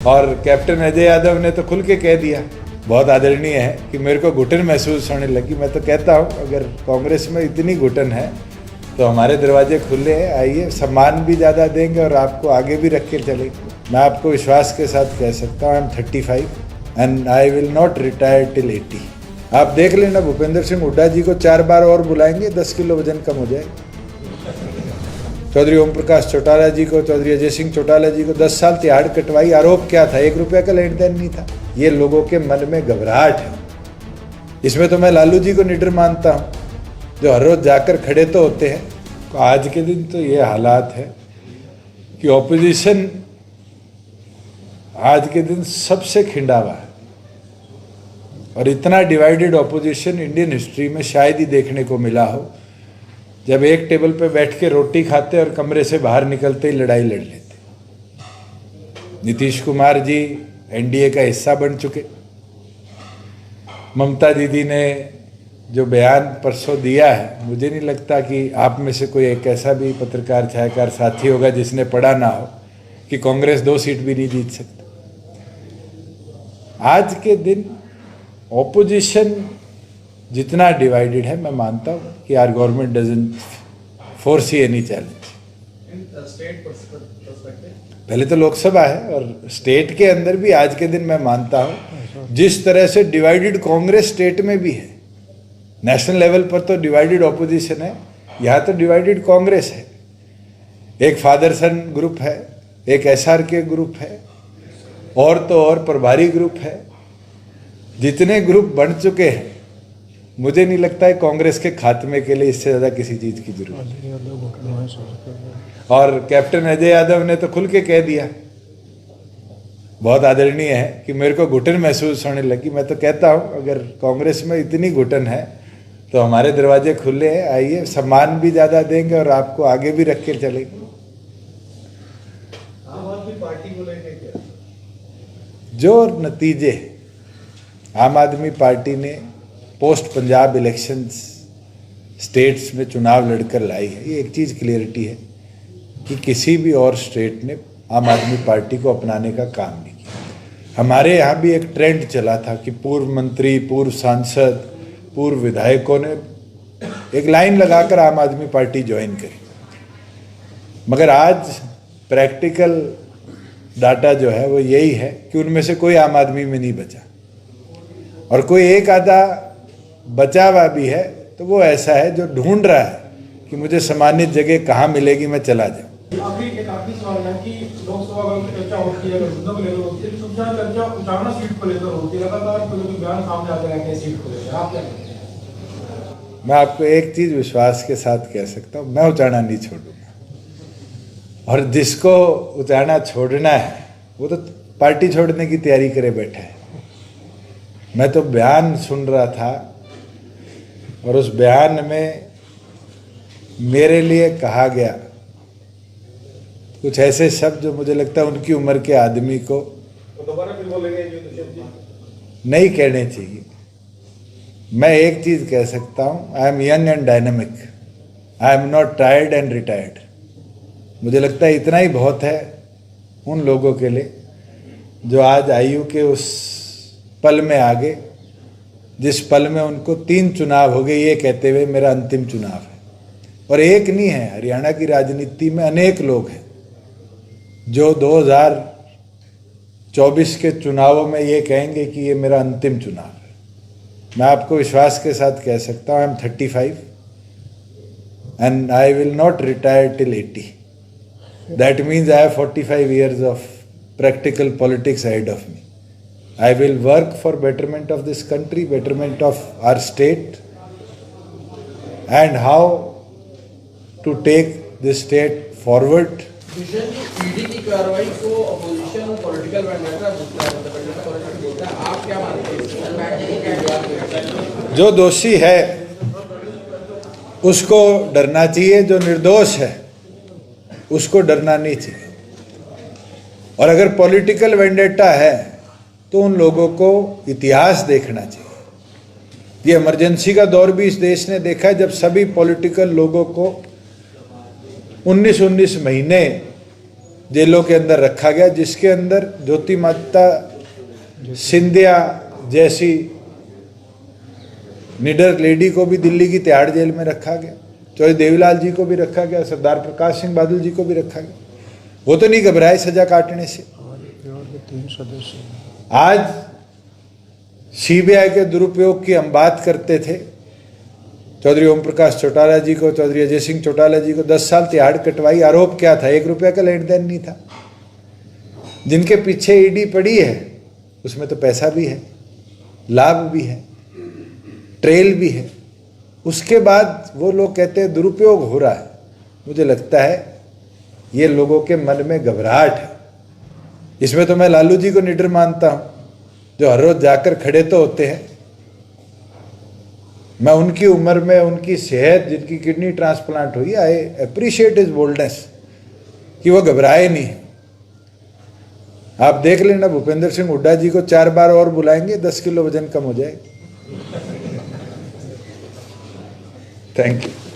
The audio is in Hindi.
और कैप्टन अजय यादव ने तो खुल के कह दिया, बहुत आदरणीय है, कि मेरे को घुटन महसूस होने लगी। मैं तो कहता हूँ अगर कांग्रेस में इतनी घुटन है तो हमारे दरवाजे खुले हैं, आइए, सम्मान भी ज़्यादा देंगे और आपको आगे भी रख के चलेंगे। मैं आपको विश्वास के साथ कह सकता हूँ, I am 35 and I will not retire till 80। आप देख लेना, भूपेंद्र सिंह हुड्डा जी को 4 बार और बुलाएंगे, 10 किलो वजन कम हो जाएगा। चौधरी ओम प्रकाश चौटाला जी को, चौधरी अजय सिंह चौटाला जी को 10 साल तिहाड़ कटवाई। आरोप क्या था? 1 रुपया का लेन देन नहीं था। ये लोगों के मन में घबराहट है। इसमें तो मैं लालू जी को निडर मानता हूँ, जो हर रोज जाकर खड़े तो होते हैं। तो आज के दिन तो ये हालात है कि ऑपोजिशन आज के दिन सबसे खिंडा हुआ है, और इतना डिवाइडेड ऑपोजिशन इंडियन हिस्ट्री में शायद ही देखने को मिला हो। जब एक टेबल पे बैठ के रोटी खाते और कमरे से बाहर निकलते ही लड़ाई लड़ लेते। नीतीश कुमार जी एनडीए का हिस्सा बन चुके। ममता दीदी ने जो बयान परसों दिया है, मुझे नहीं लगता कि आप में से कोई एक ऐसा भी पत्रकार छायाकार साथी होगा जिसने पढ़ा ना हो कि कांग्रेस 2 सीट भी नहीं जीत सकती। आज के दिन ऑपोजिशन जितना डिवाइडेड है, मैं मानता हूँ कि our government doesn't foresee any challenge. पहले तो लोकसभा है, और स्टेट के अंदर भी आज के दिन मैं मानता हूँ जिस तरह से डिवाइडेड कांग्रेस स्टेट में भी है, नेशनल लेवल पर तो डिवाइडेड ऑपोजिशन है, यहाँ तो डिवाइडेड कांग्रेस है। एक फादर सन ग्रुप है, एक एसआरके ग्रुप है, और तो और प्रभारी ग्रुप है। जितने ग्रुप बन चुके हैं, मुझे नहीं लगता है कांग्रेस के खात्मे के लिए इससे ज़्यादा किसी चीज़ की जरूरत है। और कैप्टन अजय यादव ने तो खुल के कह दिया, बहुत आदरणीय है, कि मेरे को घुटन महसूस होने लगी। मैं तो कहता हूँ अगर कांग्रेस में इतनी घुटन है तो हमारे दरवाजे खुले हैं, आइए, सम्मान भी ज़्यादा देंगे और आपको आगे भी रख के चलेंगे। आम आदमी पार्टी को लेकर क्या? जो नतीजे आम आदमी पार्टी ने पोस्ट पंजाब इलेक्शंस स्टेट्स में चुनाव लड़कर लाई है, ये एक चीज़ क्लियरिटी है कि किसी भी और स्टेट ने आम आदमी पार्टी को अपनाने का काम नहीं किया। हमारे यहाँ भी एक ट्रेंड चला था कि पूर्व मंत्री, पूर्व सांसद, पूर्व विधायकों ने एक लाइन लगाकर आम आदमी पार्टी ज्वाइन करी। मगर आज प्रैक्टिकल डाटा जो है वो यही है कि उनमें से कोई आम आदमी में नहीं बचा, और कोई एक आधा बचा हुआ भी है तो वो ऐसा है जो ढूंढ रहा है कि मुझे सम्मानित जगह कहाँ मिलेगी, मैं चला जाऊँ। आखिरी सवाल है कि लोकसभा में चर्चा होती है, मुद्दों को लेकर होती है, सबसे ज्यादा चर्चा उचाना सीट को लेकर होती है। लगातार कोई बयान सामने आते रहते हैं सीट को लेकर, आप क्या कहते हैं? मैं आपको एक चीज विश्वास के साथ कह सकता हूँ, मैं उचाना नहीं छोड़ूंगा, और जिसको उचाना छोड़ना है वो तो पार्टी छोड़ने की तैयारी करे बैठा है। मैं तो बयान सुन रहा था, और उस बयान में मेरे लिए कहा गया कुछ ऐसे शब्द जो मुझे लगता है उनकी उम्र के आदमी को नहीं कहने चाहिए। मैं एक चीज कह सकता हूं, I am young and dynamic, I am not tired and retired. मुझे लगता है इतना ही बहुत है उन लोगों के लिए जो आज आयु के उस पल में आगे, जिस पल में उनको 3 चुनाव हो गए ये कहते हुए मेरा अंतिम चुनाव है। और एक नहीं है, हरियाणा की राजनीति में अनेक लोग हैं जो 2024 के चुनावों में ये कहेंगे कि ये मेरा अंतिम चुनाव है। मैं आपको विश्वास के साथ कह सकता हूँ, I am 35 and I will not retire till 80। That means I have 45 years of practical politics ahead of me. I will work for betterment of this country, betterment of our state, and how to take this state forward. ED की कार्रवाई को अपोजिशन पॉलिटिकल वेंडेटा बोलता है, आप क्या मानते हैं? जो दोषी है उसको डरना चाहिए, जो निर्दोष है उसको डरना नहीं चाहिए। और अगर पॉलिटिकल वेंडेटा है तो उन लोगों को इतिहास देखना चाहिए। ये इमरजेंसी का दौर भी इस देश ने देखा है, जब सभी पॉलिटिकल लोगों को 19 महीने जेलों के अंदर रखा गया, जिसके अंदर ज्योति माता सिंधिया जैसी निडर लेडी को भी दिल्ली की तिहाड़ जेल में रखा गया, चौधरी देवीलाल जी को भी रखा गया, सरदार प्रकाश सिंह बादल जी को भी रखा गया। वो तो नहीं घबराए सजा काटने से। आज सीबीआई के दुरुपयोग की हम बात करते थे, चौधरी ओम प्रकाश चौटाला जी को, चौधरी अजय सिंह चौटाला जी को 10 साल तिहाड़ कटवाई। आरोप क्या था? 1 रुपया का लेन देन नहीं था। जिनके पीछे ईडी पड़ी है उसमें तो पैसा भी है, लाभ भी है, ट्रेल भी है। उसके बाद वो लोग कहते हैं दुरुपयोग हो रहा है। मुझे लगता है ये लोगों के मन में घबराहट है। इसमें तो मैं लालू जी को निडर मानता हूं, जो हर रोज जाकर खड़े तो होते हैं। मैं उनकी उम्र में, उनकी सेहत, जिनकी किडनी ट्रांसप्लांट हुई, आई अप्रिशिएट हिज बोल्डनेस कि वो घबराए नहीं। आप देख लेना, भूपेंद्र सिंह हुड्डा जी को 4 बार और बुलाएंगे, 10 किलो वजन कम हो जाएगा। Thank you.